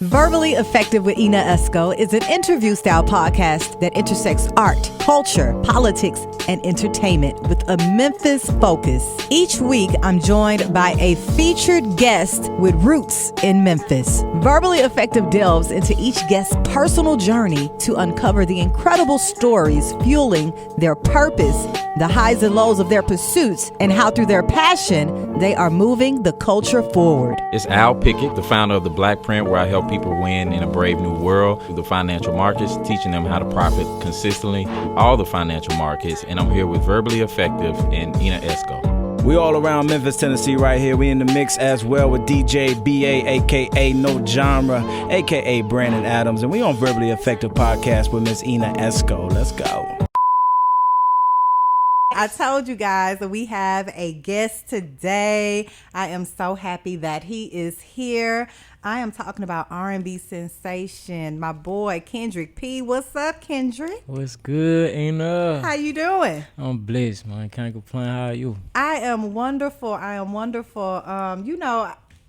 Verbally Effective with Ina Esco is an interview-style podcast that intersects art, culture, politics, and entertainment with a Memphis focus. Each week, I'm joined by a featured guest with roots in Memphis. Verbally Effective delves into each guest's personal journey to uncover the incredible stories fueling their purpose, the highs and lows of their pursuits, and how through their passion, they are moving the culture forward. It's Al Pickett, the founder of The Black Print, where I help people win in a brave new world through the financial markets, teaching them how to profit consistently through all the financial markets. And I'm here with Verbally Effective and Ina Esco. We all around Memphis, Tennessee right here. We in the mix as well with DJ BA, a.k.a. No Genre, a.k.a. Brandon Adams. And we on Verbally Effective Podcast with Miss Ina Esco. Let's go. I told you guys that we have a guest today. I am so happy that he is here. I am talking about R&B sensation, my boy Kendrick P. What's up, Kendrick? What's good, Ina? How you doing? I'm blessed, man. Can't complain. How are you? I am wonderful.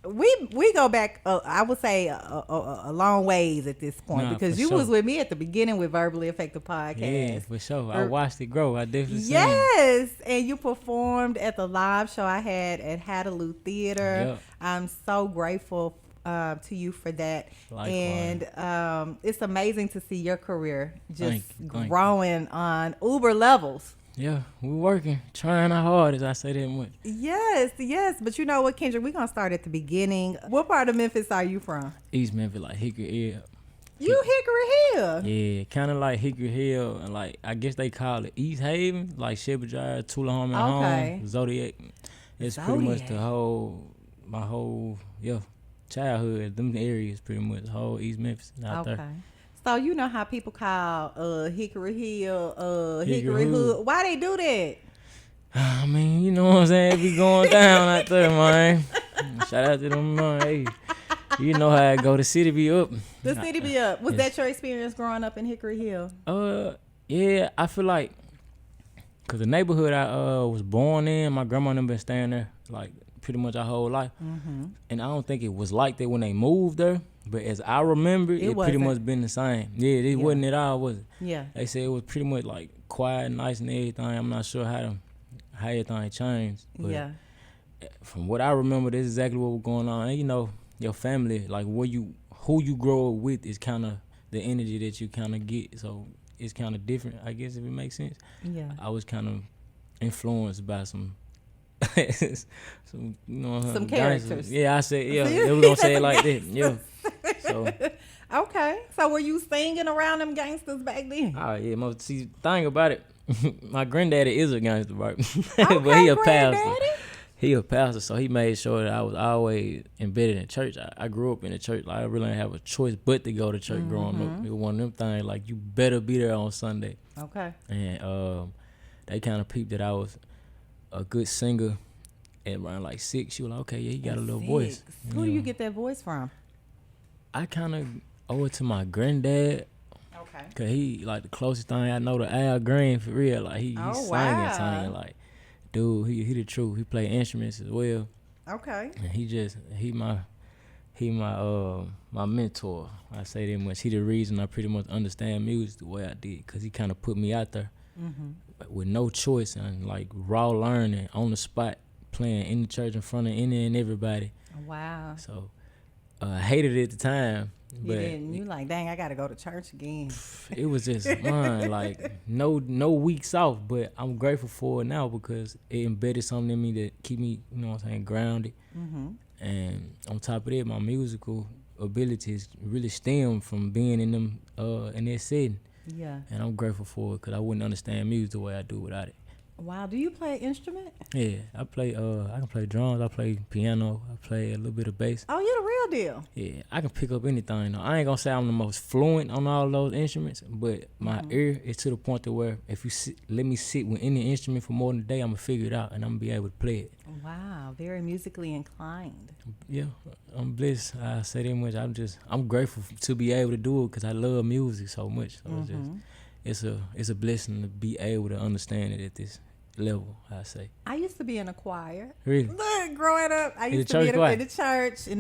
We go back, I would say, a long ways at this point, because you was with me at the beginning with Verbally Effective Podcast. Yeah, for sure. I watched it grow. I definitely seen Yes, and you performed at the live show I had at Hattaloo Theater. Yep. I'm so grateful to you for that. Likewise. And it's amazing to see your career just Thank you. growing on Uber levels. Yeah, we working, trying our hardest. I say that much. Yes. But you know what, Kendrick? We're going to start at the beginning. What part of Memphis are you from? East Memphis, like Hickory Hill. You Hickory Hill? Yeah, kind of like Hickory Hill, and like I guess they call it East Haven, like Shepherd Drive, Tullahoma Okay. Home, Zodiac. It's pretty much my whole childhood. Them areas pretty much the whole East Memphis out there. So you know how people call Hickory Hill Hickory Hood. Hood. Why they do that? I mean, you know what I'm saying? It be going down out there, man. Shout out to them, man. Hey, you know how it go. The city be up. The city be up. Was that your experience growing up in Hickory Hill? Yeah, I feel like, cause the neighborhood I was born in, my grandma and them been staying there like pretty much our whole life, and I don't think it was like that when they moved there. But as I remember, it pretty much been the same. Yeah, it wasn't at all, was it? Yeah. They said it was pretty much like quiet, nice, and everything. I'm not sure how everything changed. But from what I remember, this is exactly what was going on. And you know, your family, like who you grow up with, is kind of the energy that you kind of get. So it's kind of different, I guess, if it makes sense. Yeah. I was kind of influenced by some some characters. Yeah, I said, they was gonna say it like that. Yeah. So okay. So were you singing around them gangsters back then? Oh yeah, see, thing about it, my granddaddy is a gangster, right? Okay, but he a pastor. granddaddy? He a pastor, so he made sure that I was always embedded in church. I grew up in the church. Like, I really didn't have a choice but to go to church growing up. It was one of them things, like, you better be there on Sunday. Okay. And they kind of peeped that I was a good singer. At around like 6, she was like, okay, yeah, you got a little voice. Who do you get that voice from? I kind of owe it to my granddad. Okay. Cause he like the closest thing I know to Al Green for real. Like he singing, like, dude, he the truth. He play instruments as well. Okay. And he my mentor. I say that much. He the reason I pretty much understand music the way I did. Cause he kind of put me out there with no choice and like raw learning on the spot, playing in the church in front of any and everybody. Wow. So I hated it at the time. But you like, dang, I gotta go to church again. It was just fun, like no weeks off. But I'm grateful for it now because it embedded something in me that keep me, you know what I'm saying, grounded. And on top of that, my musical abilities really stem from being in them in that setting. Yeah. And I'm grateful for it because I wouldn't understand music the way I do without it. Wow. Do you play an instrument? Yeah, I play. I can play drums. I play piano. I play a little bit of bass. Oh, you're the real deal. Yeah, I can pick up anything. Though. I ain't gonna say I'm the most fluent on all those instruments, but my ear is to the point to where if you let me sit with any instrument for more than a day, I'm gonna figure it out and I'm gonna be able to play it. Wow, very musically inclined. Yeah, I'm blessed. I say that much. I'm grateful to be able to do it because I love music so much. So it's a blessing to be able to understand it level, I say. I used to be in a choir. Really? Look, growing up, I used to be in the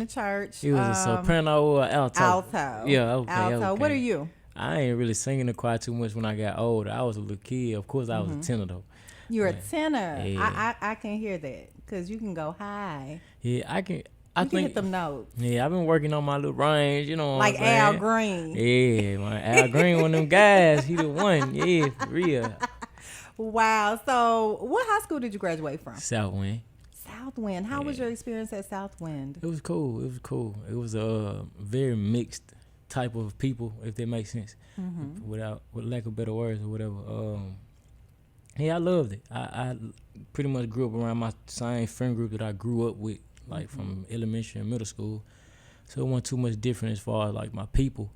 church. He was a soprano or alto? Alto. Yeah, okay. Alto. Okay. What are you? I ain't really singing the choir too much when I got older. I was a little kid. Of course, I was a tenor, though. You're a tenor. Yeah. I can hear that because you can go high. Yeah, I can. You can hit them notes. Yeah, I've been working on my little range, you know what like I'm saying? Al Green. Yeah, man. Al Green, one of them guys. He the one. Yeah, for real. Wow. So what high school did you graduate from? Southwind. Southwind. How was your experience at Southwind? It was cool. It was a very mixed type of people, if that makes sense, with lack of better words or whatever. Yeah, I loved it. I pretty much grew up around my same friend group that I grew up with, like from elementary and middle school. So it wasn't too much different as far as like my people.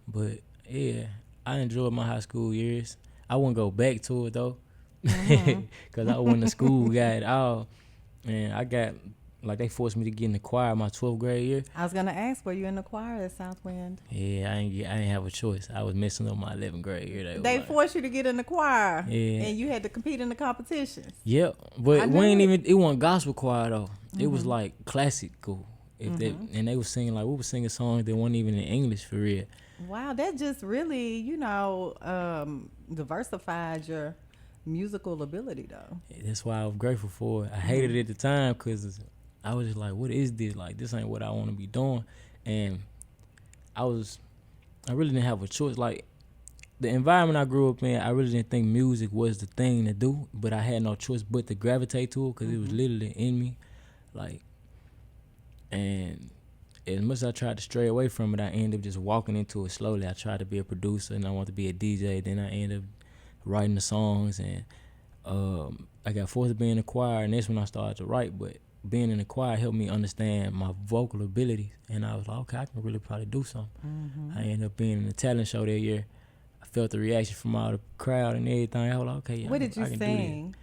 But yeah, I enjoyed my high school years. I wouldn't go back to it though, because I wasn't a school guy at all. And I got, like, they forced me to get in the choir my 12th grade year. I was gonna ask, were you in the choir at Southwind? Yeah, I ain't have a choice. I was messing up my 11th grade year. They forced you to get in the choir, yeah, and you had to compete in the competitions. Yep, but it wasn't gospel choir though. It was like classical. And they was singing, like, we were singing songs that weren't even in English for real. Wow, that just really, diversified your musical ability though. That's why I was grateful for it. I hated it at the time because I was just like, what is this? Like, this ain't what I want to be doing. And I really didn't have a choice. Like, the environment I grew up in, I really didn't think music was the thing to do, but I had no choice but to gravitate to it because it was literally in me. Like, and as much as I tried to stray away from it, I ended up just walking into it slowly. I tried to be a producer and I wanted to be a DJ. Then I ended up writing the songs, and I got forced to be in the choir, and that's when I started to write. But being in the choir helped me understand my vocal abilities, and I was like, okay, I can really probably do something. I ended up being in a talent show that year. I felt the reaction from all the crowd and everything. I was like, okay, yeah, what did you sing?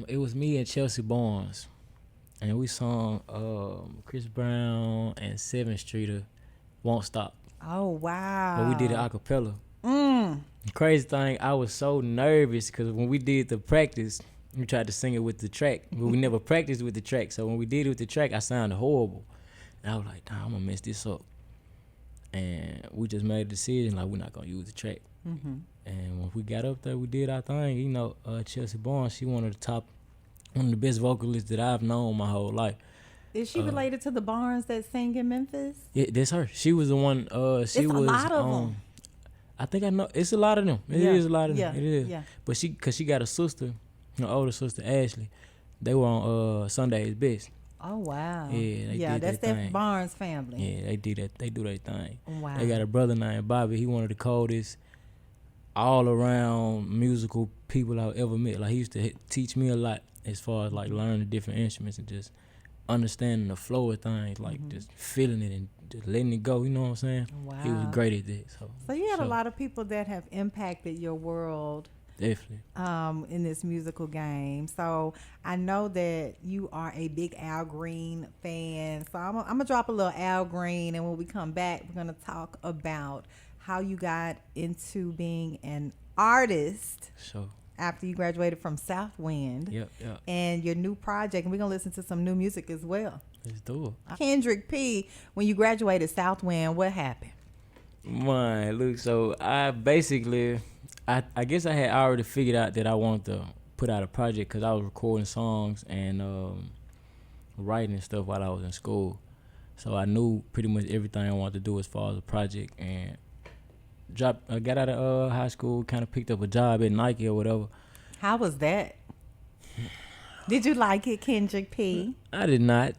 It was me and Chelsea Barnes, and we sung Chris Brown and 7th Streeter, Won't Stop. Oh, wow. But we did it a cappella. The crazy thing, I was so nervous because when we did the practice, we tried to sing it with the track, but we never practiced with the track. So when we did it with the track, I sounded horrible. And I was like, damn, I'm going to mess this up. And we just made a decision, like, we're not going to use the track. And when we got up there, we did our thing. Chelsea Barnes, she one of the best vocalists that I've known my whole life. Is she related to the Barnes that sing in Memphis? Yeah, that's her. She was the one, it's a lot of them. I think I know. It's a lot of them. It is a lot of them. It is. Yeah. But because she got a sister, her older sister, Ashley. They were on Sunday's Best. Oh, wow. Yeah, that's that Barnes family. Yeah, they do that. They do their thing. Wow. They got a brother named Bobby. He one of the coldest all-around musical people I've ever met. Like, he used to teach me a lot as far as, like, learning the different instruments and just understanding the flow of things, like just feeling it and just letting it go, you know what I'm saying? Wow. He was great at that. So you had a lot of people that have impacted your world. Definitely. In this musical game. So I know that you are a big Al Green fan. So I'm going to drop a little Al Green, and when we come back, we're going to talk about how you got into being an artist. Sure. After you graduated from Southwind. Yep. And your new project. And we're going to listen to some new music as well. Let's do it. Kendrick P, when you graduated Southwind, what happened? Man, look, so I basically, I guess I had already figured out that I wanted to put out a project because I was recording songs and writing and stuff while I was in school. So I knew pretty much everything I wanted to do as far as a project, and I got out of high school, kind of picked up a job at Nike or whatever. How was that? Did you like it, Kendrick P? I did not.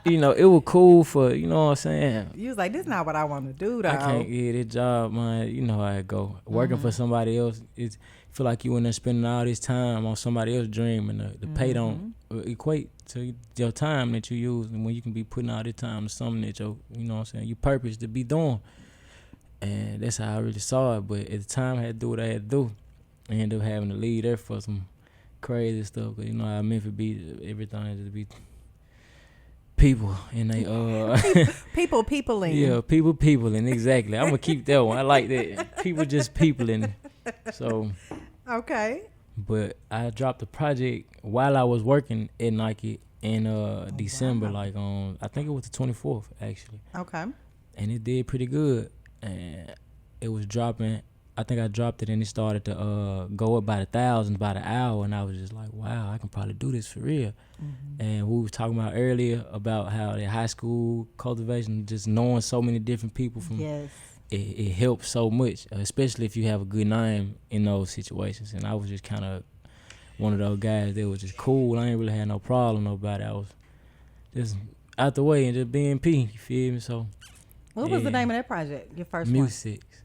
It was cool for, you know what I'm saying? You was like, this is not what I want to do, though. I can't get this job, man. You know how it go. Working for somebody else, it feel like you in there spending all this time on somebody else's dream, and the pay don't equate to your time that you use, and when you can be putting all this time to something that you know what I'm saying, you purpose to be doing. And that's how I really saw it. But at the time, I had to do what I had to do. I ended up having to leave there for some crazy stuff. But you know how Memphis be, everything just be people. And they peopling. Yeah, peopling, exactly. I'm gonna keep that one. I like that. People just peopling. So Okay. But I dropped the project while I was working at Nike in December, like on, I think it was the 24th actually. Okay. And it did pretty good. And it was dropping, I think I dropped it and it started to go up by the thousands by the hour. And I was just like, wow, I can probably do this for real. Mm-hmm. And we was talking about earlier about how the high school cultivation, just knowing so many different people from, it helps so much, especially if you have a good name in those situations. And I was just kind of one of those guys that was just cool. I ain't really had no problem about it. I was just out the way and just being P, you feel me? So what was the name of that project, your first Music. one?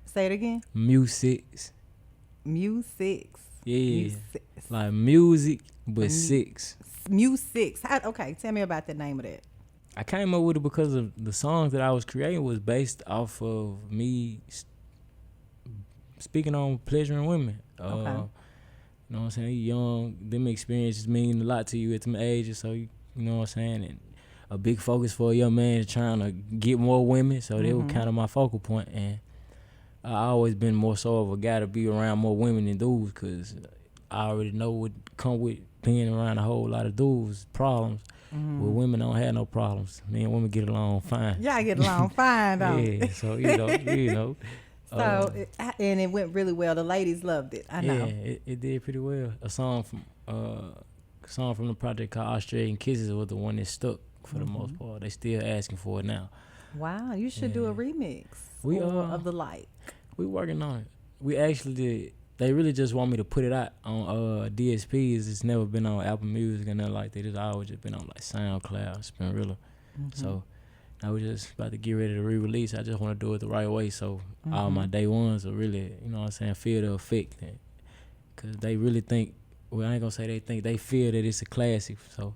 Say it again. Music. Music. Yeah. Like music, but six. Music. Okay, tell me about the name of that. I came up with it because of the songs that I was creating was based off of me speaking on pleasuring women. Okay. You know what I'm saying? You're young, them experiences mean a lot to you at them ages, so you know what I'm saying? And a big focus for a young man is trying to get more women, so they were kind of my focal point. And I always been more so of a guy to be around more women than dudes, because I already know what come with being around a whole lot of dudes, problems. Well, women don't have no problems. Me and women get along fine. Yeah, I get along fine, don't Yeah, so you know. So and it went really well. The ladies loved it. I know. Yeah, it did pretty well. A song from the project called Australian Kisses was the one that stuck for the most part. They still asking for it now. Wow, you should do a remix of The Light. We working on it. We actually did. They really just want me to put it out on DSPs. It's never been on Apple Music and nothing like that. It's always just been on like SoundCloud, Spinrilla. So now we're just about to get ready to re-release. I just want to do it the right way, so all my day ones will really, you know what I'm saying, feel the effect. Because they really think, well, I ain't going to say they think, they feel that it's a classic. So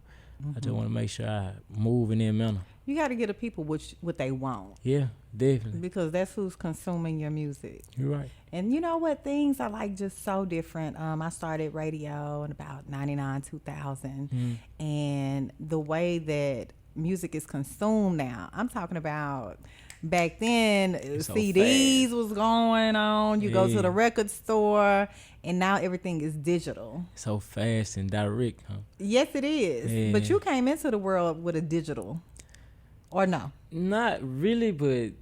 I just want to make sure I move in their manner. You got to get the people what they want. Yeah, definitely. Because that's who's consuming your music. You're right. And you know what? Things are like just so different. I started radio in about 99, 2000. And the way that music is consumed now, I'm talking about back then, so CDs fast was going on. You go to the record store, and now everything is digital. So fast and direct, huh? Yes, it is. Yeah. But you came into the world with a digital. Or no? Not really, but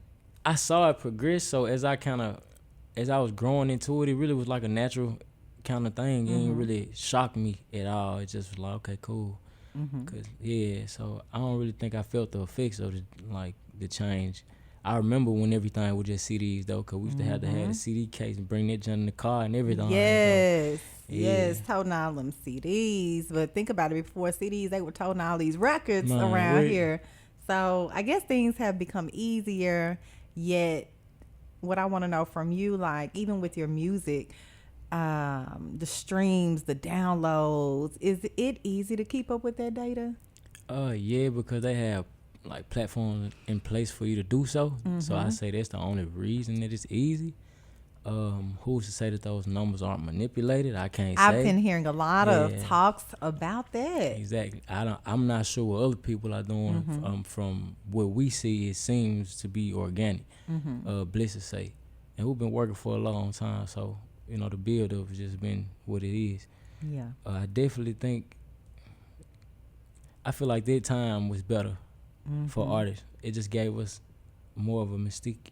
I saw it progress. So as I was growing into it, it really was like a natural kind of thing. It didn't really shock me at all. It just was like, okay, cool. So I don't really think I felt the effects of the change. I remember when everything was just CDs though, because we used to have a CD case and bring that junk in the car and everything. Yes. So, yes, toting all them CDs. But think about it, before CDs, they were toting all these records around here. So I guess things have become easier, yet what I want to know from you, like even with your music, the streams, the downloads, is it easy to keep up with that data? Yeah, because they have like platforms in place for you to do so. So I say that's the only reason that it's easy. Who's to say that those numbers aren't manipulated? I can't say. I've been hearing a lot of talks about that. Exactly. I'm not sure what other people are doing. From what we see, it seems to be organic. Bliss to say, and we've been working for a long time, so you know the build up has just been what it is. Yeah. I definitely think. I feel like that time was better for artists. It just gave us more of a mystique.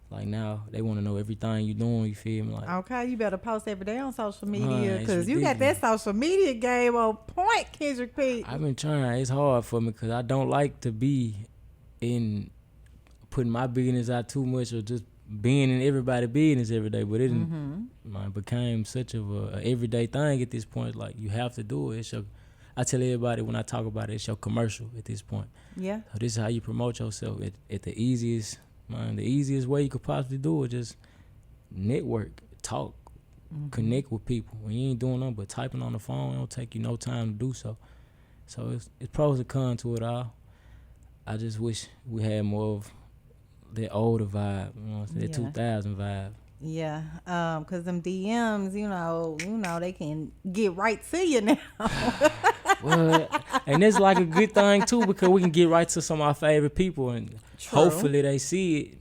Like now, they want to know everything you doing. You feel me? Like, okay, you better post every day on social media because you got that social media game on point, Kendrick P. I've been trying. It's hard for me because I don't like to be in putting my business out too much or just being in everybody's business every day. But it became such of a everyday thing at this point. Like you have to do it. It's your, I tell everybody when I talk about it, it's your commercial at this point. Yeah. So this is how you promote yourself at the easiest. Man, the easiest way you could possibly do it, just network, talk, connect with people. When you ain't doing nothing but typing on the phone, it don't take you no time to do so. So it's pros and cons to it all. I just wish we had more of that older vibe, you know, that 2000 vibe. Yeah, because them DMs, you know, they can get right to you now. Well, and it's like a good thing too because we can get right to some of our favorite people and hopefully they see it.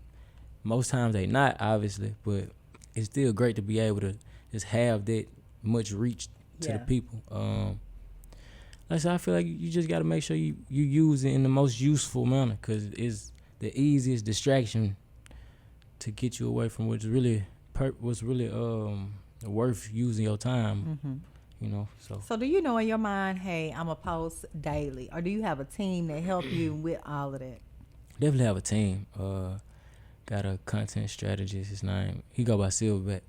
Most times they not, obviously, but it's still great to be able to just have that much reach to the people. Like I said, I feel like you just got to make sure you use it in the most useful manner, because it's the easiest distraction to get you away from what's really worth using your time. You know, so do you know in your mind, hey, I'm a post daily, or do you have a team that help you with all of that? Definitely have a team. Got a content strategist. His name, he go by Silverback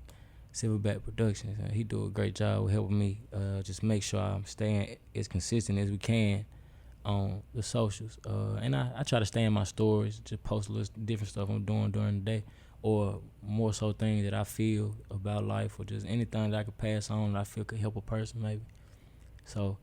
Productions. He do a great job with helping me just make sure I'm staying as consistent as we can on the socials. And I try to stay in my stories, just post a little different stuff I'm doing during the day, or more so things that I feel about life, or just anything that I could pass on that I feel could help a person maybe. So,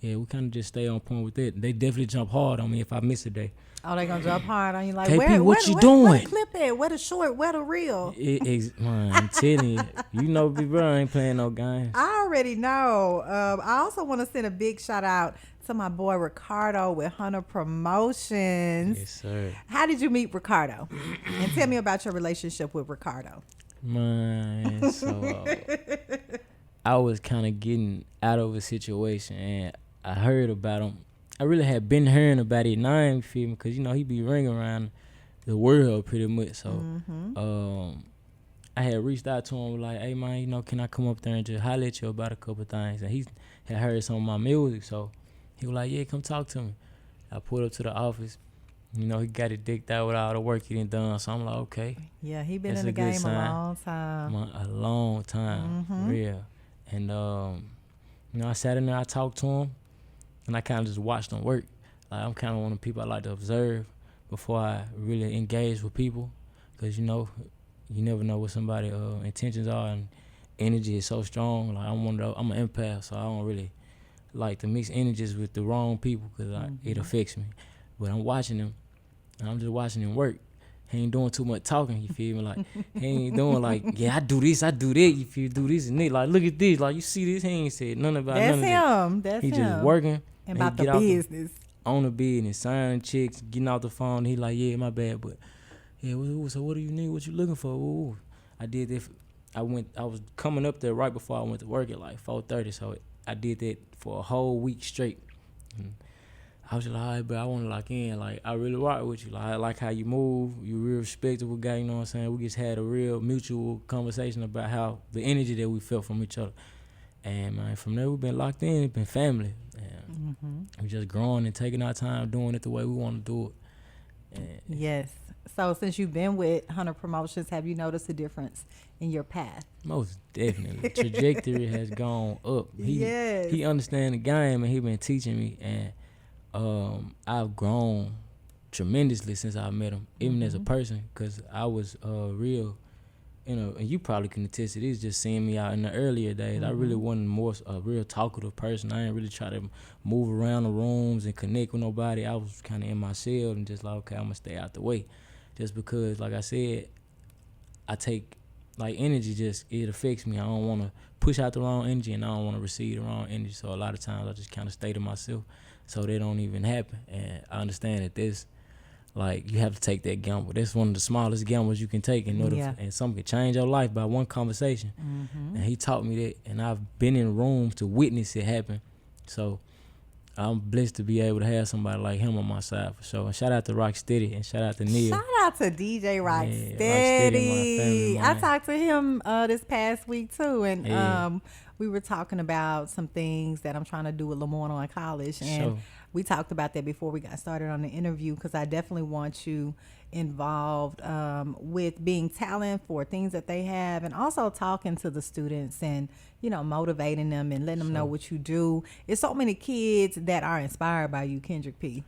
yeah, we kind of just stay on point with it. They definitely jump hard on me if I miss a day. Oh, they gonna jump hard on you like, KP, what you doing? Where the clip at? Where the short? Where the reel? Man, I'm telling you, Big Bro ain't playing no games. I already know. I also want to send a big shout out to my boy Ricardo with Hunter Promotions. Yes, sir. How did you meet Ricardo? And tell me about your relationship with Ricardo. Man, so I was kind of getting out of a situation, and I heard about him. I really had been hearing about it, and I ain't feel me, because, he be ringing around the world pretty much. So I had reached out to him like, hey, man, can I come up there and just holler at you about a couple of things? And he had heard some of my music, so he was like, yeah, come talk to me. I pulled up to the office. He got it dicked out with all the work he done done. So I'm like, okay. Yeah, he been in the game a long time. A long time, real. And, I sat in there, I talked to him, and I kind of just watched him work. Like, I'm kind of one of the people I like to observe before I really engage with people, because, you never know what somebody's intentions are, and energy is so strong. Like, I'm an empath, so I don't really like to mix energies with the wrong people, because it affects me. But I'm watching him, and I'm just watching him work. He ain't doing too much talking, you feel me? Like, he ain't doing like, yeah, I do this, I do that. If you do this and that, like, look at this, like, you see this, he ain't said nothing about none of that. That's him. He just working. And about the business. On the business, signing checks, getting off the phone. He like, yeah, my bad, but yeah, so what do you need? What you looking for? Ooh. I did that. I was coming up there right before I went to work at like 4:30, so I did that for a whole week straight. And I was just like, all right, but I want to lock in. Like, I really rock with you. Like, I like how you move. You a real respectable guy, you know what I'm saying? We just had a real mutual conversation about how the energy that we felt from each other. And, man, from there, we've been locked in. It's been family. And we just growing and taking our time doing it the way we want to do it. And yes. So since you've been with Hunter Promotions, have you noticed a difference in your path? Most definitely. Trajectory has gone up. He understands the game, and he been teaching me. And I've grown tremendously since I met him, even as a person, because I was real, and you probably can attest to this, just seeing me out in the earlier days. I really wasn't a real talkative person. I didn't really try to move around the rooms and connect with nobody. I was kind of in my shell and just like, okay, I'm going to stay out the way. Just because, like I said, I take, like, energy, it affects me. I don't want to push out the wrong energy, and I don't want to receive the wrong energy. So a lot of times I just kind of stay to myself, so they don't even happen. And I understand that this, like, you have to take that gamble. That's one of the smallest gambles you can take in order and something can change your life by one conversation. And he taught me that, and I've been in rooms to witness it happen. So I'm blessed to be able to have somebody like him on my side for sure. And shout out to Rocksteady, and shout out to Neil. Shout out to DJ Rocksteady. I talked to him this past week too, and we were talking about some things that I'm trying to do with Lamorna in college, and we talked about that before we got started on the interview, because I definitely want you involved with being talent for things that they have, and also talking to the students and, motivating them and letting them know what you do. It's so many kids that are inspired by you, Kendrick P.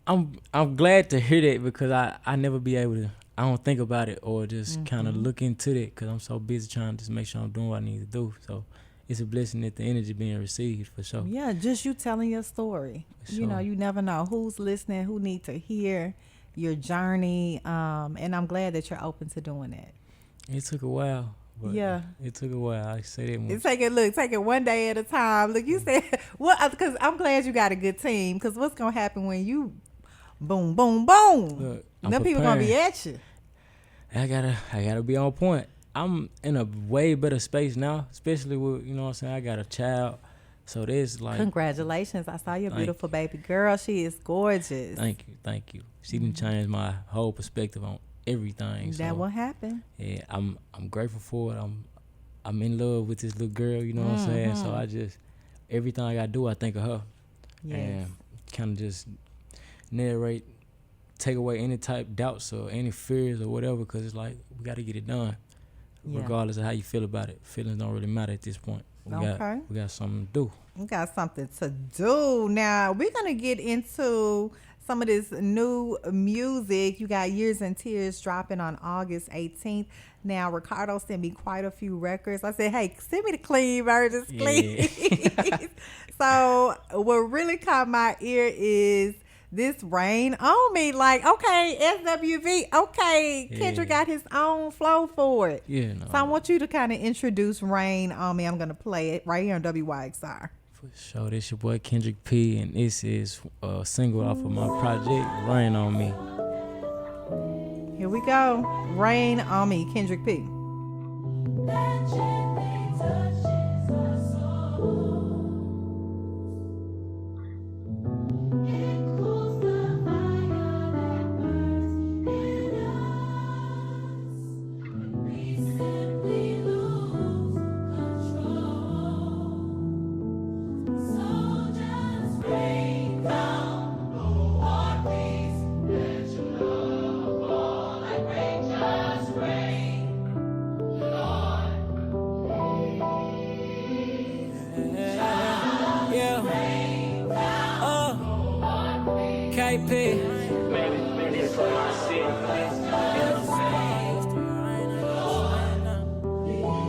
I'm glad to hear that, because I never be able to, I don't think about it or just kind of look into that, because I'm so busy trying to just make sure I'm doing what I need to do. So it's a blessing that the energy being received, for sure. Yeah, just you telling your story. For sure. You never know who's listening, who need to hear your journey, and I'm glad that you're open to doing that. It took a while. Yeah, it took a while. I say that much. Take it one day at a time. Look, you said what? Because I'm glad you got a good team. Because what's gonna happen when you boom, boom, boom? Look, them people gonna be at you. I gotta be on point. I'm in a way better space now, especially with, you know what I'm saying, I got a child. So there's like... Congratulations. I saw your beautiful baby girl. She is gorgeous. Thank you. She done changed my whole perspective on everything. That will happen. Yeah, I'm grateful for it. I'm in love with this little girl, you know what I'm saying? So I just, everything I gotta do, I think of her. Yes. And kind of just narrate, take away any type doubts or any fears or whatever, because it's like, we gotta get it done. Regardless of how you feel about it. Feelings don't really matter at this point. We got something to do. We got something to do. Now, we're going to get into some of this new music. You got Years and Tears dropping on August 18th. Now, Ricardo sent me quite a few records. I said, hey, send me the clean versions, please. Yeah. So, what really caught my ear is This Rain on Me. Like, okay, SWV, okay, Kendrick got his own flow for it. Yeah, no. So I want you to kind of introduce Rain on Me. I'm going to play it right here on WYXR. For sure. This your boy Kendrick P, and this is a single off of my project, Rain on Me. Here we go. Rain on Me, Kendrick P.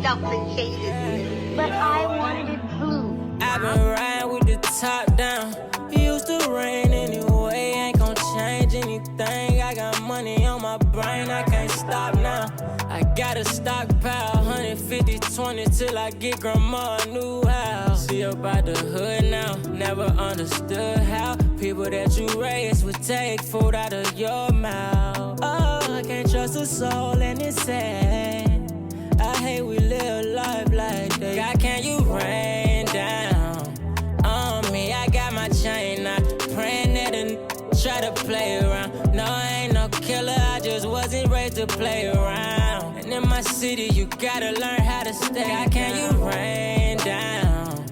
Complicated, but I wanted blue. I've been riding with the top down. It used to rain anyway, ain't gon' change anything. I got money on my brain, I can't stop now. I got a stockpile, 150, 20 till I get grandma a new house. See about the hood now, never understood how people that you raised would take food out of your mouth. Oh, I can't trust a soul and it's sad. I hate we live life like that. God, can you rain down on me? I got my chain out, praying that and try to play around. No, I ain't no killer, I just wasn't raised to play around. And in my city, you gotta learn how to stay. God, can you rain down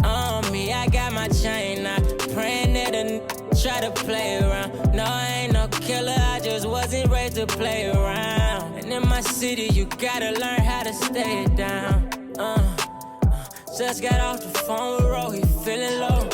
on me? I got my chain out, praying that and try to play around. No, I ain't no killer, I just wasn't raised to play around. And in my city, you gotta learn how to stay down. Just got off the phone with Ro, he feeling low.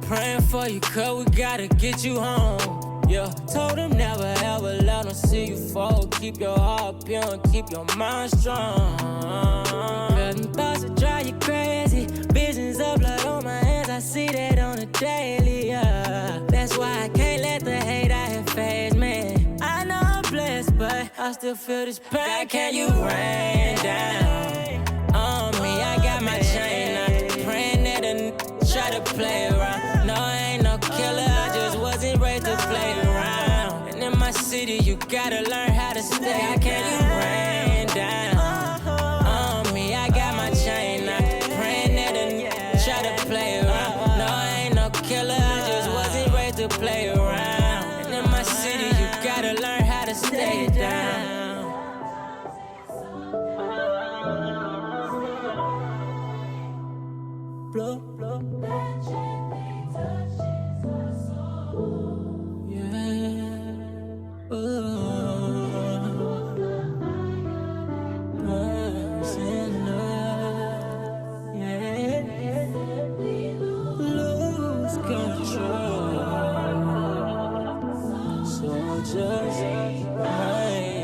Praying for you, cause we gotta get you home. Yeah, told him never ever let him see you fall. Keep your heart pure and keep your mind strong. Cause thoughts that drive you crazy. Visions of blood on my hands, I see that on a daily, yeah. That's why I can't let the hate I have phase me. I know I'm blessed, but I still feel this pain. God, can you rain down on me? I got my chain out, praying that and try to play around. No, I ain't no killer, I just wasn't raised to play around. And in my city, you gotta learn how to stay. God, can you rain down on me? I got my chain out, praying that and try to play around. No, I ain't no killer, I just wasn't raised to play around. And in my city, you gotta learn how to stay down. Blow, blow. Yeah. Person love. Yeah. Lose control. So just rain.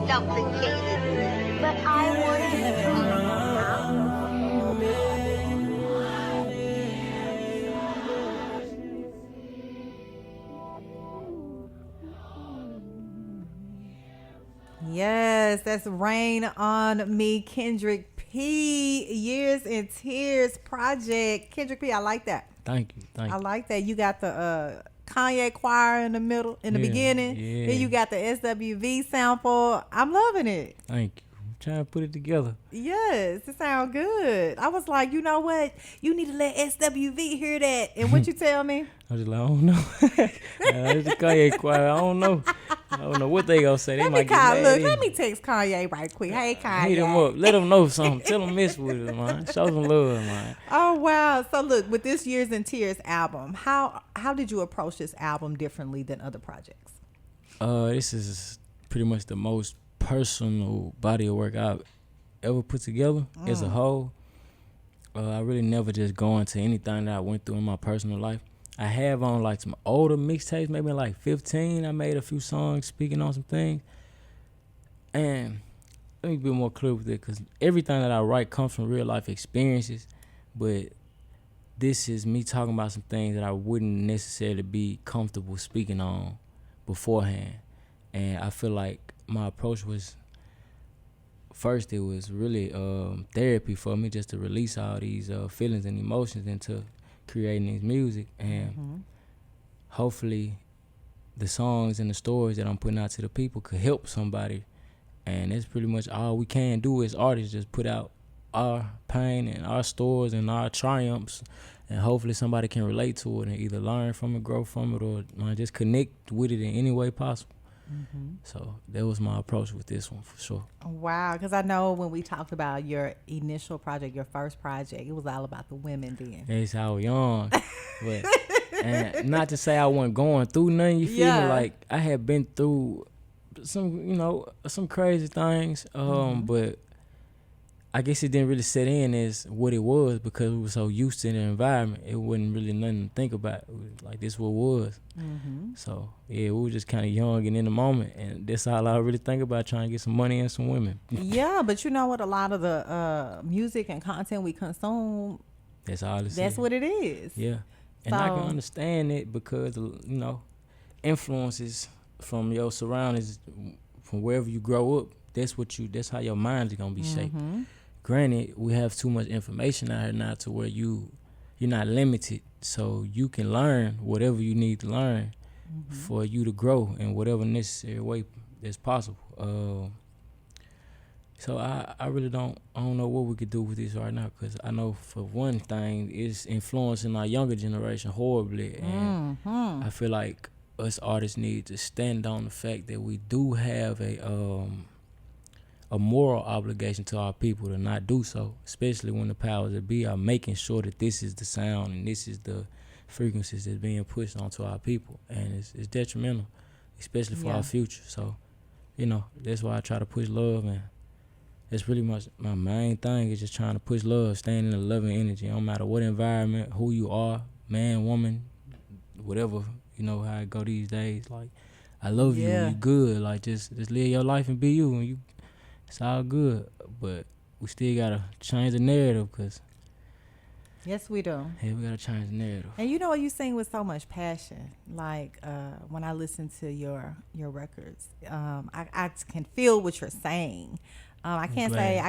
Complicated, but I wanted blue. Yes, that's Rain on Me, Kendrick P. Years and Tears project. Kendrick P, I like that. Thank you. I like that. You got the Kanye choir in the middle, in the beginning. Yeah. Then you got the SWV sample. I'm loving it. Thank you. I'm trying to put it together. Yes, it sounds good. I was like, you know what? You need to let SWV hear that. And what you tell me? I was like, I don't know. It's the Kanye choir. I don't know. I don't know what they gonna say. They Let me might call. get Look, mad. let me text Kanye right quick. Hey, Kanye. Hit them up. Let them know something. Tell them miss with it, man. Show some love, man. Oh wow! So look, with this Years and Tears album, how did you approach this album differently than other projects? This is pretty much the most personal body of work I've ever put together as a whole. I really never just go into anything that I went through in my personal life. I have on like some older mixtapes, maybe like 15. I made a few songs speaking on some things. And let me be more clear with it, because everything that I write comes from real life experiences. But this is me talking about some things that I wouldn't necessarily be comfortable speaking on beforehand. And I feel like my approach was, first it was really therapy for me, just to release all these feelings and emotions into creating this music. And hopefully the songs and the stories that I'm putting out to the people could help somebody. And that's pretty much all we can do as artists, just put out our pain and our stories and our triumphs, and hopefully somebody can relate to it and either learn from it, grow from it, or just connect with it in any way possible. So that was my approach with this one, for sure. Wow, because I know when we talked about your initial project, your first project, it was all about the women then. That's how I was young. But and not to say I wasn't going through nothing, you feel me? Like, I had been through some crazy things, but I guess it didn't really set in as what it was, because we were so used to the environment. It wasn't really nothing to think about. It was like, this what it was. So yeah, we were just kind of young and in the moment, and that's all I really think about, trying to get some money and some women. Yeah, but you know what? A lot of the music and content we consume, that's all it's that's what it is. Yeah, and I can understand it, because influences from your surroundings, from wherever you grow up, that's how your mind is gonna be shaped. Granted, we have too much information out here now to where you're not limited, so you can learn whatever you need to learn for you to grow in whatever necessary way that's possible. So I really don't know what we could do with this right now, because I know for one thing, it's influencing our younger generation horribly, and I feel like us artists need to stand on the fact that we do have a moral obligation to our people to not do so, especially when the powers that be are making sure that this is the sound and this is the frequencies that's being pushed onto our people, and it's detrimental, especially for our future. So, that's why I try to push love, and it's really much my main thing is just trying to push love, staying in a loving energy, no matter what environment, who you are, man, woman, whatever, how it go these days. Like, I love you, and you good. Like, just live your life and be you, and it's all good. But we still gotta change the narrative, because yes, we do. Yeah, we gotta change the narrative. And you sing with so much passion. Like, when I listen to your records, I can feel what you're saying. I can't say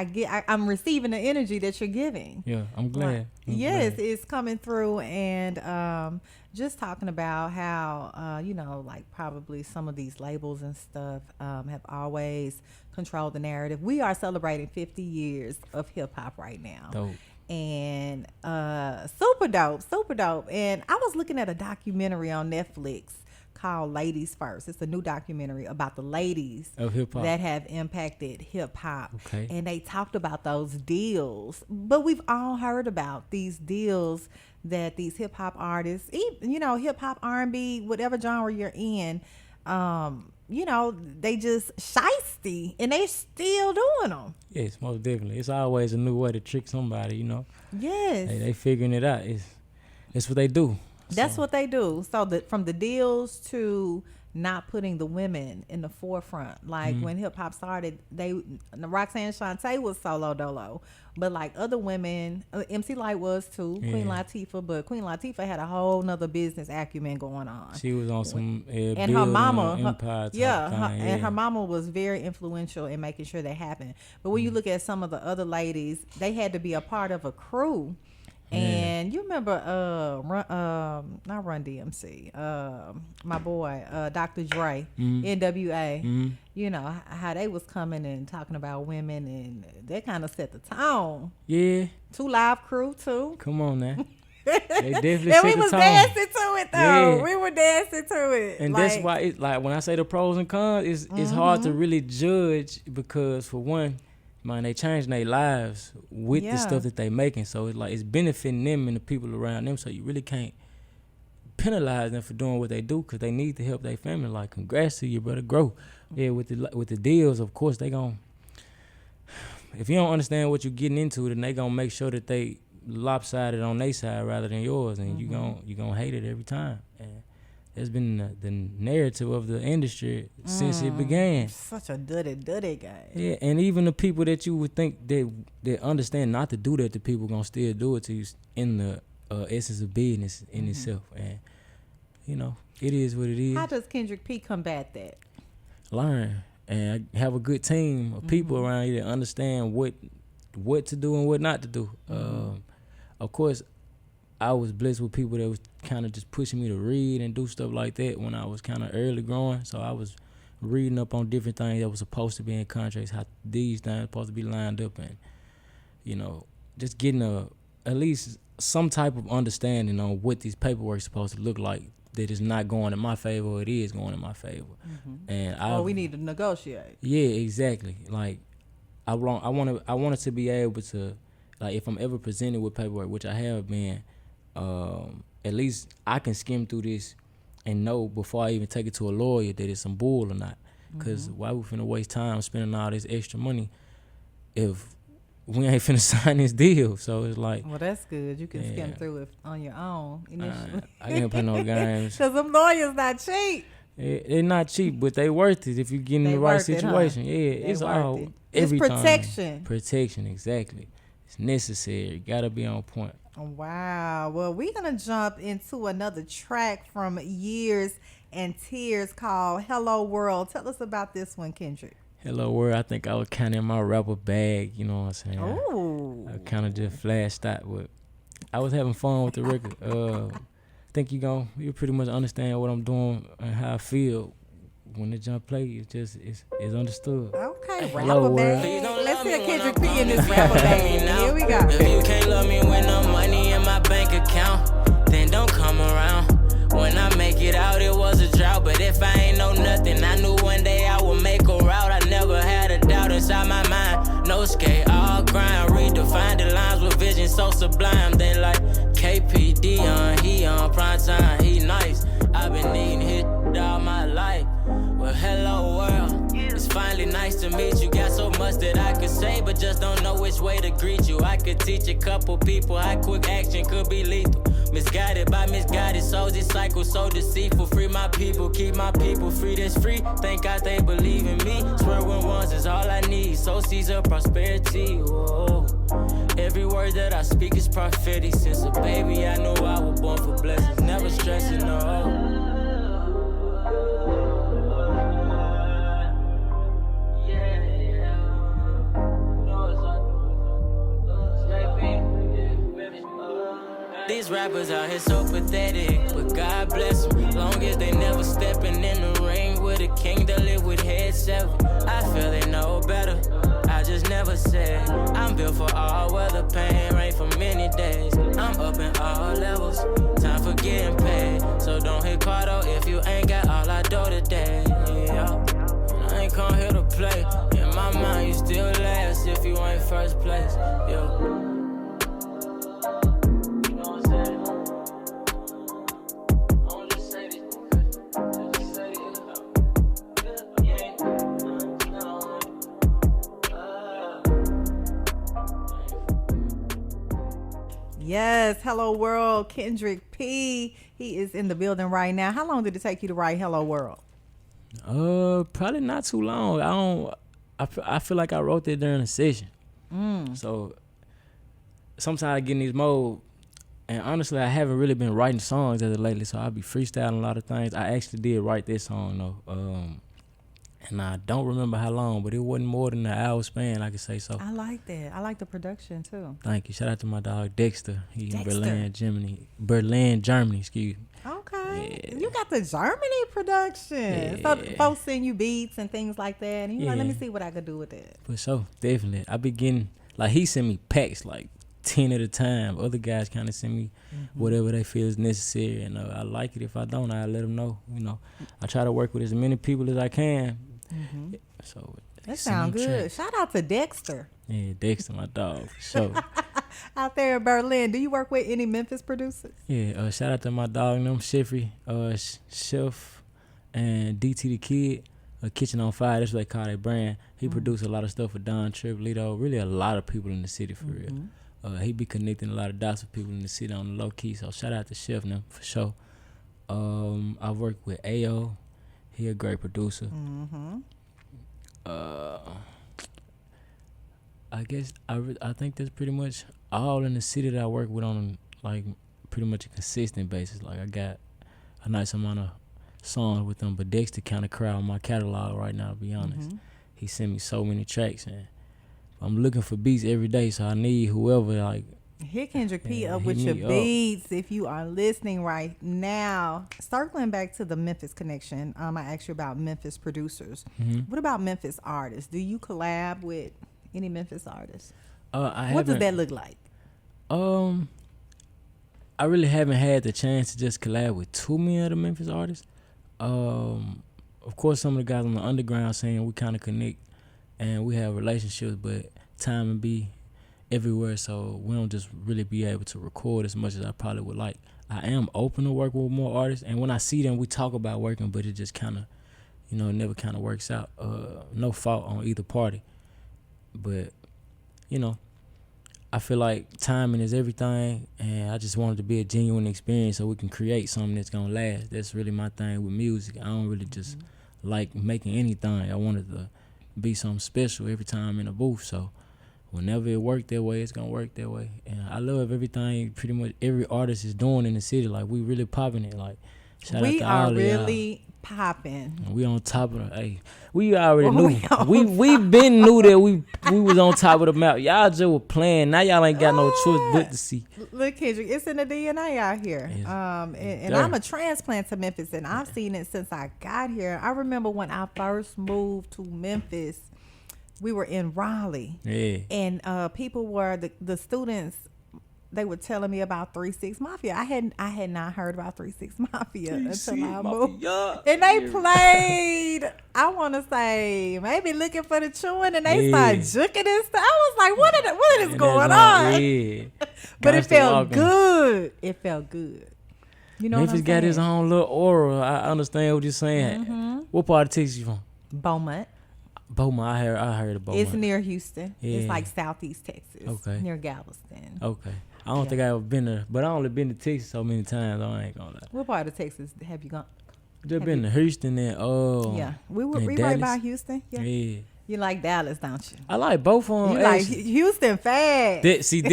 I'm receiving the energy that you're giving. Yeah, I'm glad. Yes, it's coming through, and just talking about how like probably some of these labels and stuff have always controlled the narrative. We are celebrating 50 years of hip hop right now. Dope. And super dope. And I was looking at a documentary on Netflix called Ladies First. It's a new documentary about the ladies of hip-hop that have impacted hip-hop. Okay. And they talked about those deals. But we've all heard about these deals that these hip-hop artists, hip-hop, R&B, whatever genre you're in, they just shiesty, and they still doing them. Yes, most definitely. It's always a new way to trick somebody, Yes. They figuring it out. It's what they do. That's what they do. So from the deals to not putting the women in the forefront. Like when hip hop started, Roxanne Shante was solo dolo, but like other women, MC Lyte was too, Queen Latifah, but Queen Latifah had a whole nother business acumen going on. She was on some and her mama, and her mama was very influential in making sure that happened. But when you look at some of the other ladies, they had to be a part of a crew. And you remember, not Run DMC, my boy, Dr. Dre, NWA, you know, how they was coming and talking about women, and they kind of set the tone. Yeah. 2 Live Crew, too. Come on now. They definitely and set we the was tone. dancing to it, though. Yeah. We were dancing to it. And that's why, it's like, when I say the pros and cons, it's hard to really judge because, for one, man, they changing their lives with the stuff that they making. So it's like it's benefiting them and the people around them. So you really can't penalize them for doing what they do because they need to help their family. Like, congrats to you, brother. Grow. Yeah, with the deals, of course, they gon'. If you don't understand what you're getting into, then they gonna make sure that they lopsided on their side rather than yours, and you gonna hate it every time. And that's been the narrative of the industry since it began. Such a duddy guy. Yeah, and even the people that you would think that understand not to do that, the people gonna still do it to you in the essence of business in itself. And you know, it is what it is. How does Kendrick P combat that? Learn and have a good team of people around you that understand what to do and what not to do. Of course, I was blessed with people that was kind of just pushing me to read and do stuff like that when I was kind of early growing. So I was reading up on different things that was supposed to be in contracts, how these things supposed to be lined up, and you know, just getting at least some type of understanding on what these paperwork is supposed to look like. That is not going in my favor, or it is going in my favor. And we need to negotiate. Yeah, exactly. Like I wanted to be able to, like, if I'm ever presented with paperwork, which I have been. At least I can skim through this and know before I even take it to a lawyer that it's some bull or not. Because why we finna waste time spending all this extra money if we ain't finna sign this deal? So it's like, well, that's good. You can skim through it on your own initially. I can't play no games. Because them lawyers not cheap. They're not cheap, but they worth it if you get in the right situation. Yeah, it's all every time. It's protection. Protection, exactly. It's necessary. Gotta be on point. Wow. Well, we're going to jump into another track from Years and Tears called Hello World. Tell us about this one, Kendrick. Hello World, I think I was kind of in my rapper bag, you know what I'm saying? Oh. I kind of just flashed out with. I was having fun with the record. I think you pretty much understand what I'm doing and how I feel when the jump play. It's understood. Okay, Hello rapper World. bag. Let's hear Kendrick P in this rapper bag. Here we go. If you can't love me when no money in my bank account, then don't come around. When I make it out, it was a drought. But if I ain't know nothing, I knew one day I would make a route. I never had a doubt inside my mind. No skate, all grind. Redefine the lines with vision so sublime. They like KP, Dion, he on prime time, he nice. I've been needing hit all my life. Well, hello world, it's finally nice to meet you. Got so much that I could say, but just don't know which way to greet you. I could teach a couple people how quick action could be lethal. Misguided by misguided souls, this cycle so deceitful. Free my people, keep my people free, that's free. Thank God they believe in me. Swear when ones is all I need. So seeds of prosperity, whoa. Every word that I speak is prophetic. Since a baby I knew I was born for blessings. Never stressing, no. These rappers out here so pathetic, but God bless them. Long as they never stepping in the ring with a king that live with head seven. I feel they know better, I just never said. I'm built for all weather, pain rain for many days. I'm up in all levels, time for getting paid. So don't hit Cardo if you ain't got all I do today. Yeah, I ain't come here to play. In my mind you still last if you ain't first place. Yeah. Yes, Hello World, Kendrick P. He is in the building right now. How long did it take you to write Hello World? Probably not too long. I feel like I wrote that during a session. So sometimes I get in this mode, and honestly, I haven't really been writing songs as of lately. So I'll be freestyling a lot of things. I actually did write this song though, and I don't remember how long, but it wasn't more than an hour span. I could say so. I like that. I like the production too. Thank you. Shout out to my dog Dexter. He's in Berlin, Germany. Excuse me. Okay. Yeah. You got the Germany production. Yeah. So folks send you beats and things like that. And you're like, let me see what I could do with that. For sure. Definitely. I be getting, like, he sent me packs, like, 10 at a time. Other guys kind of send me whatever they feel is necessary. And I like it. If I don't, I let them know. You know, I try to work with as many people as I can. So that sounds good. Tracks. Shout out to Dexter. Yeah, Dexter, my dog. For sure. Out there in Berlin. Do you work with any Memphis producers? Yeah, shout out to my dog, them Sheffrey, Chef, and DT the Kid, Kitchen on Fire. That's what they call their brand. He produced a lot of stuff for Don Tripp, Lito, really a lot of people in the city for real. He be connecting a lot of dots with people in the city on the low key. So shout out to Chef and them for sure. I work with Ayo. He a great producer. I guess I think that's pretty much all in the city that I work with on like pretty much a consistent basis. Like I got a nice amount of songs with them, but Dexter kind of crowd my catalog right now. To be honest, he sent me so many tracks, and I'm looking for beats every day. So I need whoever like. Hit Kendrick P up with your beats if you are listening right now. Circling back to the Memphis connection, I asked you about Memphis producers. What about Memphis artists? Do you collab with any Memphis artists? What does that look like? I really haven't had the chance to just collab with too many of the Memphis artists. Of course, some of the guys on the underground scene, we kind of connect and we have relationships, but time and be everywhere, so we don't just really be able to record as much as I probably would like. I am open to work with more artists, and when I see them, we talk about working, but it just kind of, it never kind of works out. No fault on either party, but, I feel like timing is everything, and I just want it to be a genuine experience so we can create something that's going to last. That's really my thing with music. I don't really just like making anything. I want it to be something special every time I'm in a booth, so whenever it worked that way, it's gonna work that way. And I love everything pretty much every artist is doing in the city. Like, we really popping it. Like, shout out to all We are of really y'all. popping. We on top of the, hey, we already knew. We been knew that we was on top of the map. Y'all just were playing. Now y'all ain't got no choice but to see. Look, Kendrick, it's in the DNA out here. And I'm a transplant to Memphis, and I've seen it since I got here. I remember when I first moved to Memphis, we were in Raleigh, and people were the students. They were telling me about 3-6 Mafia. I had not heard about 3-6 Mafia until I moved, and they played. I want to say maybe Looking for the Chewing, and they started juking and stuff. I was like, what is going on? But it felt good. It felt good. Memphis got his own little aura. I understand what you're saying. What part of Texas you from? Beaumont. I heard of Beaumont. It's near Houston. Yeah. It's like southeast Texas. Okay. Near Galveston. Okay. I don't think I've ever been there, but I only been to Texas so many times. I ain't gonna lie. What part of Texas have you gone? Just been to Houston and yeah, we right by Houston. Yeah. You like Dallas, don't you? I like both of them. You like Houston fast. This is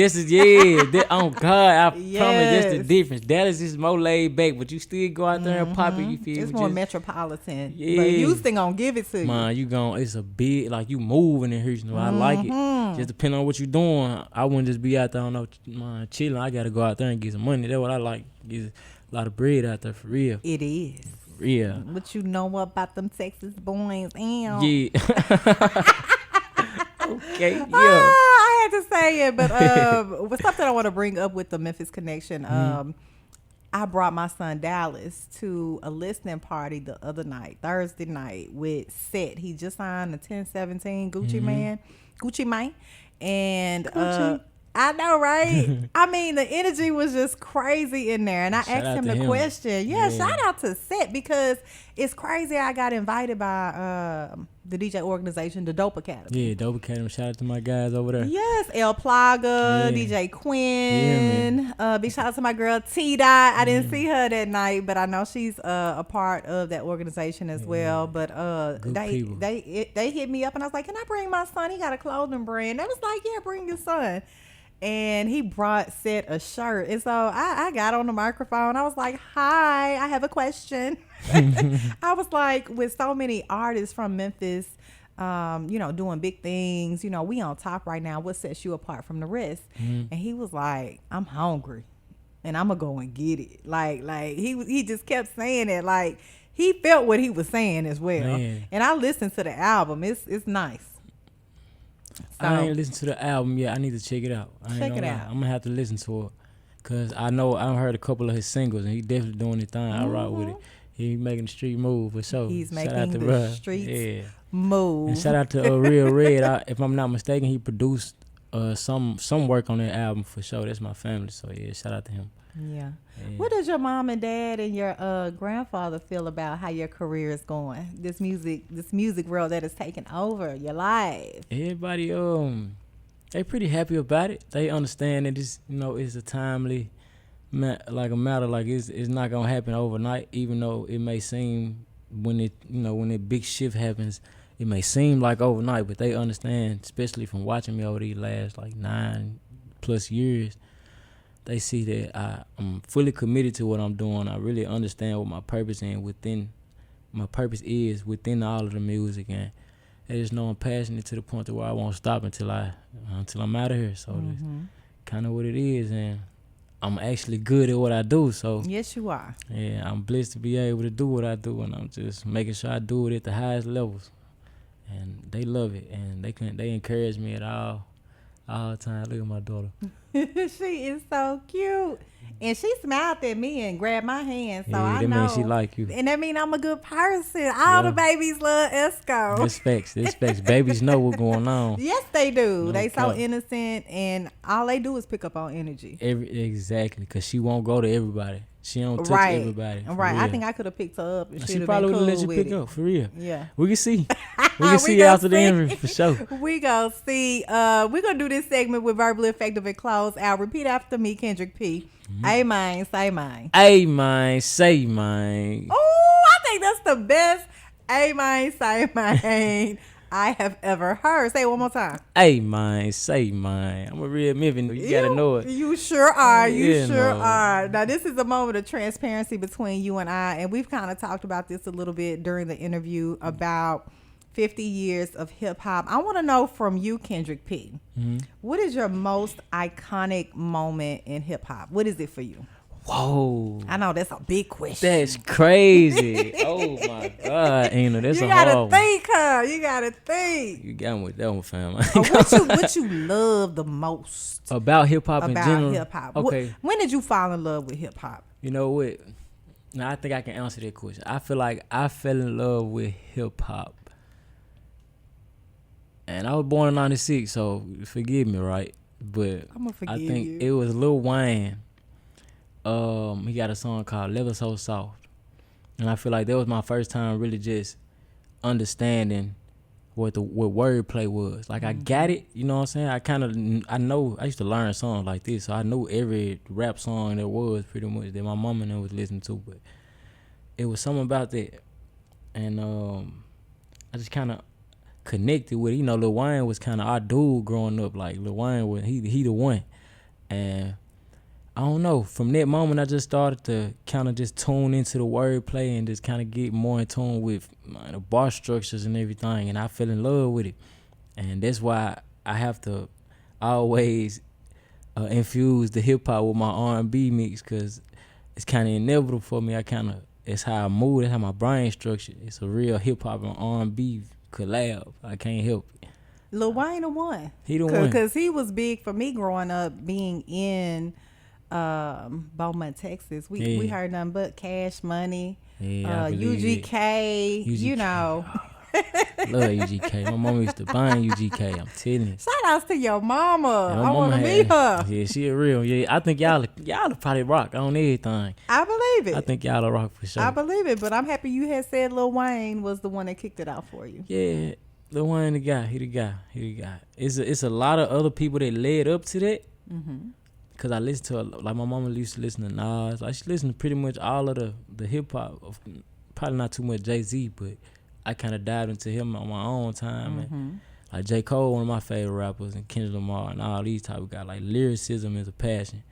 oh God, I promise that's the difference. Dallas is more laid back, but you still go out there and pop it. You feel it's more metropolitan. Yeah, but Houston gonna give it to you. Man, it's a big, like, you moving in Houston. I like it. Just depending on what you're doing. I wouldn't just be out there chilling. I gotta go out there and get some money. That's what I like. Get a lot of bread out there for real. It is. Yeah. What you know about them Texas boys? Yeah. Okay. Yeah. I had to say it, but with something I want to bring up with the Memphis connection. I brought my son Dallas to a listening party the other night, Thursday night, with Seth. He just signed a 1017 Gucci Mane, and I know, right? I mean, the energy was just crazy in there. And I asked him the question. Yeah, shout out to Seth, because it's crazy. I got invited by the DJ organization, the Dope Academy. Yeah, Dope Academy. Shout out to my guys over there. Yes, El Plaga, DJ Quinn. Big shout out to my girl T Dot. I didn't see her that night, but I know she's a part of that organization as well. But they hit me up and I was like, can I bring my son? He got a clothing brand. They was like, yeah, bring your son. And he said a shirt. And so I got on the microphone. I was like, hi, I have a question. I was like, with so many artists from Memphis, doing big things, we on top right now. What sets you apart from the rest? And he was like, I'm hungry and I'm going to go and get it. Like he just kept saying it. Like he felt what he was saying as well. Man. And I listened to the album. It's nice. So, I ain't listened to the album yet. I need to check it out. Check it out. I'm gonna have to listen to it, cause I know I heard a couple of his singles and he definitely doing his thing. I rock with it. He making the street move for sure. He's shout making the streets move. And shout out to Real Red. If I'm not mistaken, he produced some work on that album for sure. That's my family, so yeah, shout out to him. Yeah. What does your mom and dad and your grandfather feel about how your career is going? This music world that has taken over your life. Everybody, they pretty happy about it. They understand that it's a timely, matter. Like it's not gonna happen overnight. Even though it may seem when the big shift happens, it may seem like overnight. But they understand, especially from watching me over these last 9+ years. They see that I'm fully committed to what I'm doing. I really understand what my purpose is within all of the music, and they just know I'm passionate to the point where I won't stop until I'm out of here. So that's kind of what it is, and I'm actually good at what I do. So yes, you are. Yeah, I'm blessed to be able to do what I do, and I'm just making sure I do it at the highest levels. And they love it, and they encourage me at all time. Look at my daughter. She is so cute. And she smiled at me and grabbed my hand. So I that know. means she like you. And that means I'm a good person. All the babies love Esco. This facts. Babies know what's going on. Yes, they do. No they cap. so innocent, and all they do is pick up on energy. Exactly, because she won't go to everybody. She don't touch everybody. Right. I think I could have picked her up. And she probably would have let you pick up, for real. Yeah. We can see. We can see after the interview, for sure. We gonna see. We're gonna do this segment with Verbally Effective and close out. Repeat after me, Kendrick P. Hey, mine, say mine. Hey, mine, say mine. Oh, I think that's the best hey, mine, say mine I have ever heard. Say it one more time. Hey, mine, say mine. I'm a real Memphis. You gotta know it. You sure are. You sure are. Now, this is a moment of transparency between you and I, and we've kind of talked about this a little bit during the interview about 50 years of hip hop. I want to know from you, Kendrick P. What is your most iconic moment in hip hop? What is it for you? Whoa. I know that's a big question. That's crazy. Oh my God, Ina, that's you a hard one. You gotta think. You got me with that one, fam. What you love the most about hip hop in general? About hip hop. Okay. When did you fall in love with hip hop? You know what? Now I think I can answer that question. I feel like I fell in love with hip hop. And I was born in 96, so forgive me, right? But I'm gonna forgive I think you. it was Lil Wayne. He got a song called Leather So Soft. And I feel like that was my first time really just understanding what wordplay was. Like I got it, you know what I'm saying? I used to learn songs like this, so I knew every rap song there was pretty much that my mama and them was listening to, but it was something about that. And I just kind of connected with it. Lil Wayne was kind of our dude growing up. Like Lil Wayne was he the one. And I don't know, from that moment I just started to kind of just tune into the wordplay and just kind of get more in tune with the bar structures and everything, and I fell in love with it. And that's why I have to always infuse the hip hop with my R&B mix, because it's kind of inevitable for me. It's how I move, that's how my brain structured. It's a real hip hop and R&B collab. I can't help it. Lil Wayne the one. He the one. Because he was big for me growing up, being in Beaumont, Texas. We heard nothing but Cash Money, UGK, UGK. Love UGK. My mama used to buy UGK. I'm telling you. Shout outs to your mama. Yeah, I want to meet her. Yeah, she a real. Yeah, I think y'all probably rock on everything. I believe it. I think y'all rock for sure. I believe it, but I'm happy you had said Lil Wayne was the one that kicked it out for you. Yeah, Lil Wayne the guy. He the guy. It's a lot of other people that led up to that. Mm-hmm. Cause I listen to like my mama used to listen to Nas. Like she listened to pretty much all of the hip hop. Probably not too much Jay-Z, but I kind of dived into him on my own time. Mm-hmm. And like J. Cole, one of my favorite rappers, and Kendrick Lamar, and all these type of guys. Like lyricism is a passion,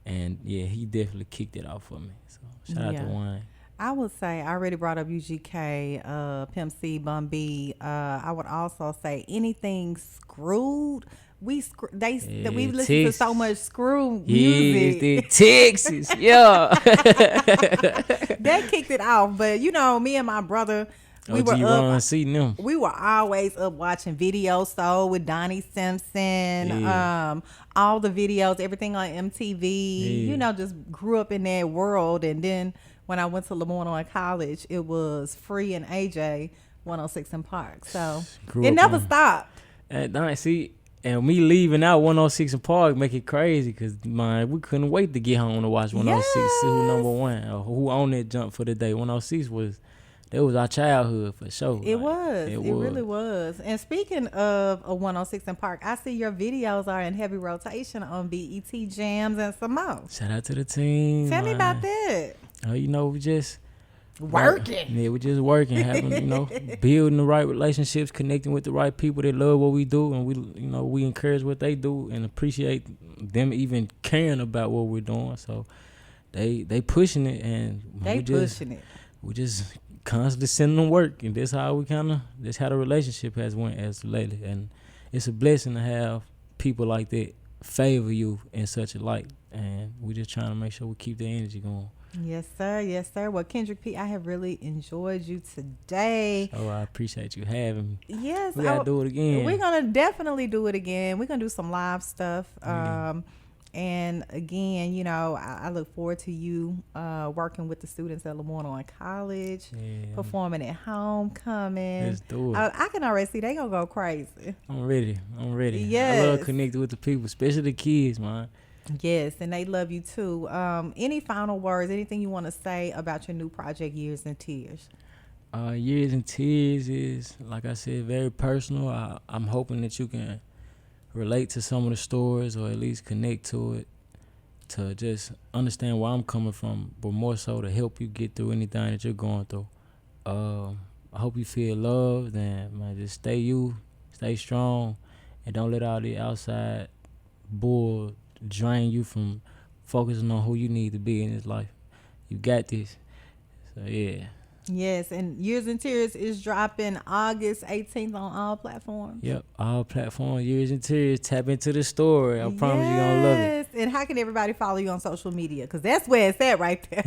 and yeah, he definitely kicked it out for me. So shout out to Wayne. I would say I already brought up UGK, Pimp C, Bun B. I would also say anything screwed. We listen to so much screw music. Yeah, Texas, yeah. That kicked it off, but you know, me and my brother, we were always up watching Video Soul with Donnie Simpson. Yeah. All the videos, everything on MTV. Yeah. You know, just grew up in that world. And then when I went to Lamorne College, it was Free and AJ 106 in Park. So it never stopped. And me leaving out 106 in Park make it crazy because, man, we couldn't wait to get home to watch 106, see who number one or who on that jump for the day. 106 was our childhood for sure. It really was. And speaking of a 106 in Park, I see your videos are in heavy rotation on BET Jams and some more. Shout out to the team. Tell me about that. You know, we just... working. Yeah, we're just working, having, building the right relationships, connecting with the right people that love what we do, and we encourage what they do and appreciate them even caring about what we're doing. So they pushing it, and we just constantly sending them work, and that's how the relationship has went as lately. And it's a blessing to have people like that favor you in such a light, and we're just trying to make sure we keep the energy going. Yes, sir. Yes, sir. Well, Kendrick P, I have really enjoyed you today. Oh, I appreciate you having me. Yes. We got to do it again. We're going to definitely do it again. We're going to do some live stuff. And again, I look forward to you working with the students at Lamorne College, performing at homecoming. Let's do it. I can already see they going to go crazy. I'm ready. Yes. I love connecting with the people, especially the kids, man. Yes, and they love you too. Any final words, anything you want to say about your new project, Years and Tears? Years and Tears is, like I said, very personal. I'm hoping that you can relate to some of the stories or at least connect to it to just understand where I'm coming from, but more so to help you get through anything that you're going through. I hope you feel loved, and man, just stay you, stay strong, and don't let all the outside bull drain you from focusing on who you need to be in this life. You got this. So yeah. Yes, and Years and Tears is dropping August 18th on all platforms. Yep, all platforms. Years and Tears. Tap into the story. I promise you're gonna love it. And how can everybody follow you on social media? Because that's where it's at right there.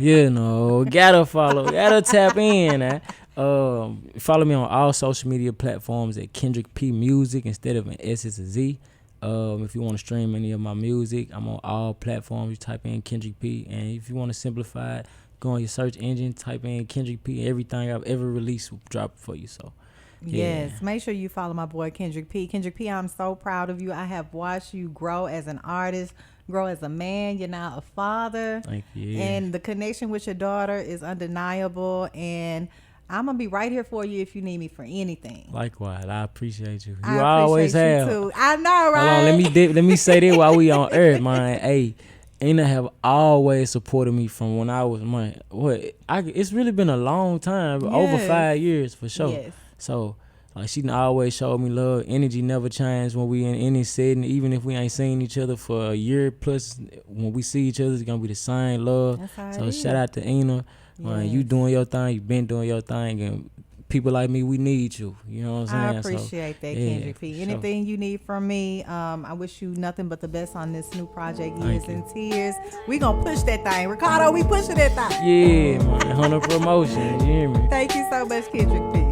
Gotta follow. Gotta tap in. Follow me on all social media platforms at Kendrick P Music instead of an S, it's a Z. If you want to stream any of my music, I'm on all platforms. You type in Kendrick P, and if you want to simplify it, go on your search engine, type in Kendrick P. Everything I've ever released will drop for you. So, yeah. Yes, make sure you follow my boy Kendrick P. Kendrick P, I'm so proud of you. I have watched you grow as an artist, grow as a man. You're now a father. Thank you. And the connection with your daughter is undeniable. And I'm gonna be right here for you if you need me for anything. Likewise, I appreciate you. I always have. You too. I know, right? Hold on, let me say that while we on earth, man. Hey, Ina have always supported me from when I was it's really been a long time, over 5 years for sure. Yes. So like she always showed me love. Energy never changed when we in any setting, even if we ain't seen each other for a year plus. When we see each other, it's gonna be the same love. So shout out to Ina. Man, you doing your thing, you been doing your thing, and people like me, we need you. You know what I'm saying? I appreciate that, Kendrick P. Anything you need from me, I wish you nothing but the best on this new project, Years and Tears. We gonna push that thing. Ricardo, we pushing that thing. Yeah, man, 100 promotion. You hear me? Thank you so much, Kendrick P.